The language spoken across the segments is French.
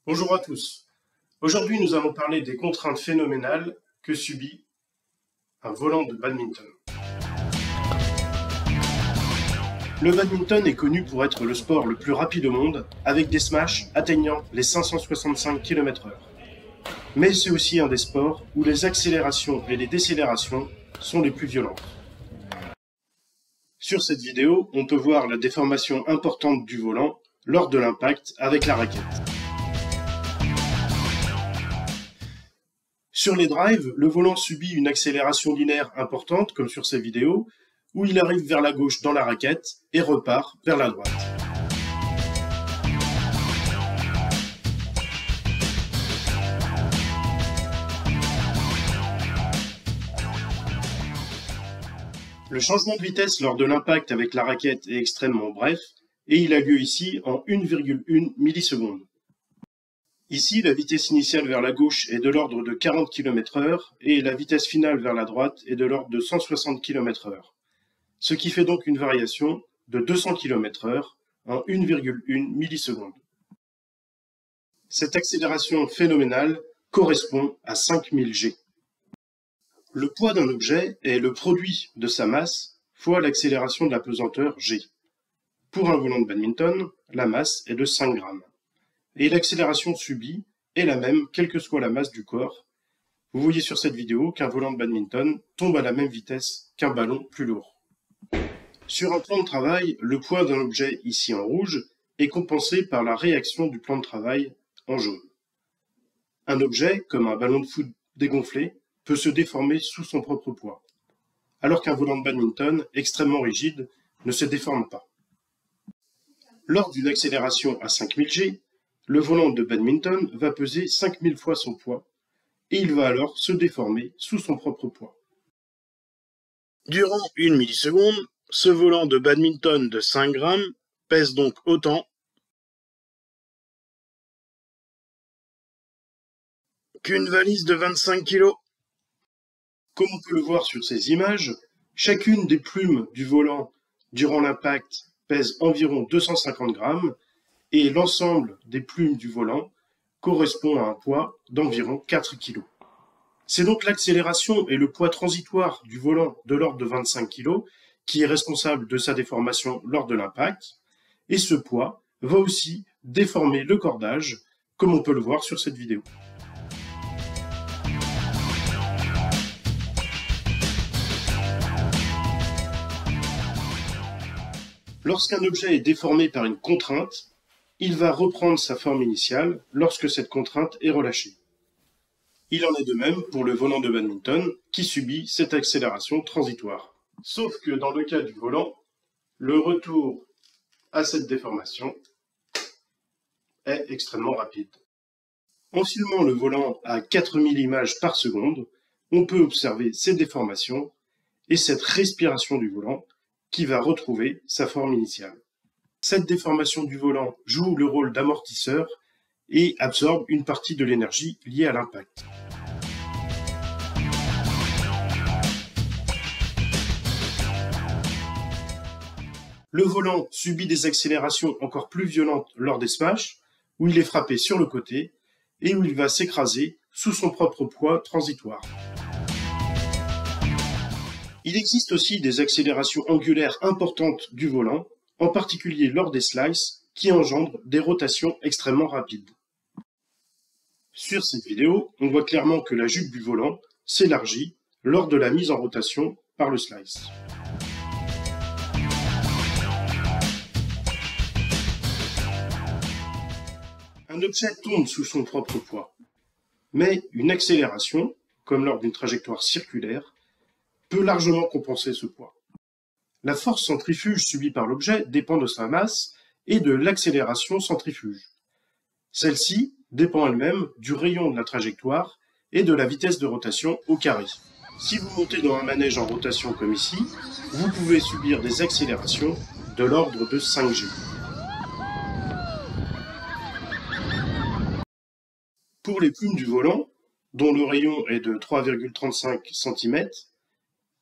Bonjour à tous. Aujourd'hui, nous allons parler des contraintes phénoménales que subit un volant de badminton. Le badminton est connu pour être le sport le plus rapide au monde, avec des smashs atteignant les 565 km/h. Mais c'est aussi un des sports où les accélérations et les décélérations sont les plus violentes. Sur cette vidéo, on peut voir la déformation importante du volant lors de l'impact avec la raquette. Sur les drives, le volant subit une accélération linéaire importante, comme sur ces vidéos, où il arrive vers la gauche dans la raquette et repart vers la droite. Le changement de vitesse lors de l'impact avec la raquette est extrêmement bref, et il a lieu ici en 1,1 milliseconde. Ici, la vitesse initiale vers la gauche est de l'ordre de 40 km/h et la vitesse finale vers la droite est de l'ordre de 160 km/h, ce qui fait donc une variation de 200 km/h en 1,1 milliseconde. Cette accélération phénoménale correspond à 5000 G. Le poids d'un objet est le produit de sa masse fois l'accélération de la pesanteur G. Pour un volant de badminton, la masse est de 5 grammes. Et l'accélération subie est la même quelle que soit la masse du corps. Vous voyez sur cette vidéo qu'un volant de badminton tombe à la même vitesse qu'un ballon plus lourd. Sur un plan de travail, le poids d'un objet ici en rouge est compensé par la réaction du plan de travail en jaune. Un objet, comme un ballon de foot dégonflé, peut se déformer sous son propre poids, alors qu'un volant de badminton extrêmement rigide ne se déforme pas. Lors d'une accélération à 5000 G, le volant de badminton va peser 5000 fois son poids et il va alors se déformer sous son propre poids. Durant 1 milliseconde, ce volant de badminton de 5 grammes pèse donc autant qu'une valise de 25 kg. Comme on peut le voir sur ces images, chacune des plumes du volant durant l'impact pèse environ 250 grammes et l'ensemble des plumes du volant correspond à un poids d'environ 4 kg. C'est donc l'accélération et le poids transitoire du volant de l'ordre de 25 kg qui est responsable de sa déformation lors de l'impact, et ce poids va aussi déformer le cordage, comme on peut le voir sur cette vidéo. Lorsqu'un objet est déformé par une contrainte, il va reprendre sa forme initiale lorsque cette contrainte est relâchée. Il en est de même pour le volant de badminton qui subit cette accélération transitoire. Sauf que dans le cas du volant, le retour à cette déformation est extrêmement rapide. En filmant le volant à 4000 images par seconde, on peut observer ces déformations et cette respiration du volant qui va retrouver sa forme initiale. Cette déformation du volant joue le rôle d'amortisseur et absorbe une partie de l'énergie liée à l'impact. Le volant subit des accélérations encore plus violentes lors des smashs, où il est frappé sur le côté et où il va s'écraser sous son propre poids transitoire. Il existe aussi des accélérations angulaires importantes du volant, en particulier lors des slices, qui engendrent des rotations extrêmement rapides. Sur cette vidéo, on voit clairement que la jupe du volant s'élargit lors de la mise en rotation par le slice. Un objet tombe sous son propre poids, mais une accélération, comme lors d'une trajectoire circulaire, peut largement compenser ce poids. La force centrifuge subie par l'objet dépend de sa masse et de l'accélération centrifuge. Celle-ci dépend elle-même du rayon de la trajectoire et de la vitesse de rotation au carré. Si vous montez dans un manège en rotation comme ici, vous pouvez subir des accélérations de l'ordre de 5G. Pour les plumes du volant, dont le rayon est de 3,35 cm,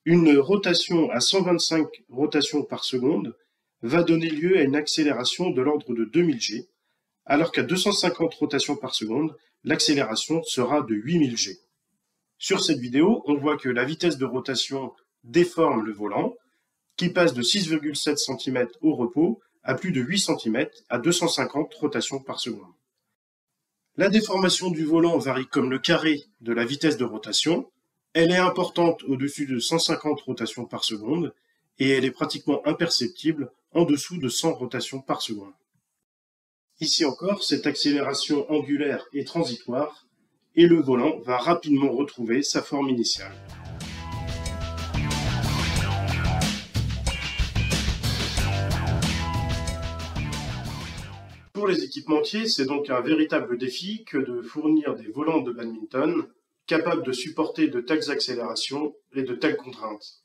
une rotation à 125 rotations par seconde va donner lieu à une accélération de l'ordre de 2000 G, alors qu'à 250 rotations par seconde, l'accélération sera de 8000 G. Sur cette vidéo, on voit que la vitesse de rotation déforme le volant, qui passe de 6,7 cm au repos à plus de 8 cm à 250 rotations par seconde. La déformation du volant varie comme le carré de la vitesse de rotation. Elle est importante au-dessus de 150 rotations par seconde et elle est pratiquement imperceptible en dessous de 100 rotations par seconde. Ici encore, cette accélération angulaire est transitoire et le volant va rapidement retrouver sa forme initiale. Pour les équipementiers, c'est donc un véritable défi que de fournir des volants de badminton capables de supporter de telles accélérations et de telles contraintes.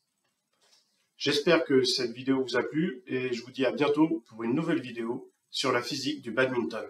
J'espère que cette vidéo vous a plu et je vous dis à bientôt pour une nouvelle vidéo sur la physique du badminton.